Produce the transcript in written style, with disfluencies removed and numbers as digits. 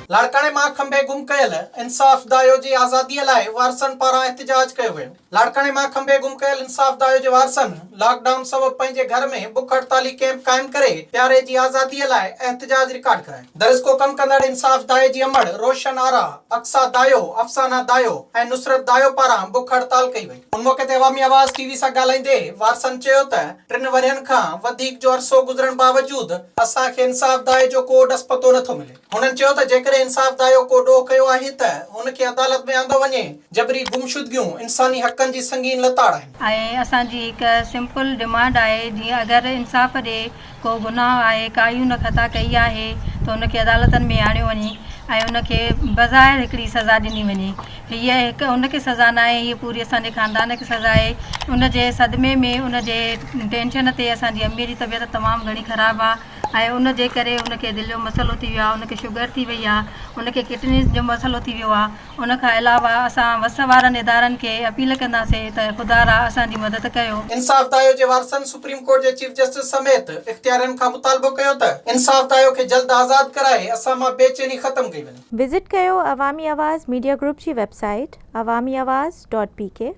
लाड़काणे मां खंबे गुम कयल इंसाफ़ दायो जी आज़ादीअ लाइ वारसनि पारां एहतिजाज कयो वियो। लाड़काणे मां खंबे गुम कयल इंसाफ़ दायो जे वारसनि लॉकडाउन सबबि पंहिंजे घर में बुख हड़ताली कैंप कायम करे प्यारे जी आज़ादीअ लाइ एहतिजाज रिकॉर्ड करायो। दरिस्को कम कंदड़ इंसाफ़ दायो जी अमड़ रोशन आरा, अक्सा दायो, अफ़साना दायो ऐं नुसरत दायो पारां बुख हड़ताल कई वई। उन मौके ते अवामी आवाज़ टीवी सां ॻाल्हाईंदे वारसनि चयो त 3 वरियनि खां वधीक जो अरसो गुज़रण बावजूद असांखे इंसाफ़ दायो जो को ॾस पतो नथो मिले। हुननि चयो त जेकॾहिं इंसाफ़ दायो को ॾोह कयो आहे त हुनखे अदालत में आंदो वञे। जबरी गुमशुदगियूं इंसानी हक़नि जी संगीन लताड़ आहिनि ऐं असांजी हिकु सिंपल डिमांड आहे, जीअं अगरि इंसाफ़ ॾे को गुनाह आहे, कायूं न खता कई आहे त हुनखे अदालतनि में आणियो वञे ऐं उनखे बज़ाहिर हिकिड़ी सज़ा ॾिनी वञे। हीअ हिकु उनखे सज़ा न आहे, हीअ पूरी असांजे ख़ानदान खे सज़ा आहे। उनजे सदमे में, उनजे टेंशन ते असांजी अम्मीअ जी तबियत तमामु घणी ख़राबु आहे ऐं उनजे करे उनखे दिलि जो मसइलो थी वियो आहे, उनखे शुगर थी वई आहे, उनखे किडनीज़ जो मसइलो थी वियो आहे। उन खां अलावा असां वस वारनि इदारनि खे अपील कंदासीं त ख़ुदारा असांजी मदद कयो। इंसाफ़ दायो जे वारसनि सुप्रीम कोर्ट जे चीफ जस्टिस समेत इख्तियारनि खां मुतालबो कयो त इंसाफ़ दायो खे जल्द आज़ाद कराए असां मां बेचैनी ख़त्म कई वञे। विज़िट कयो अवामी आवाज़ मीडिया ग्रुप जी वेबसाइट awamiawaz.pk।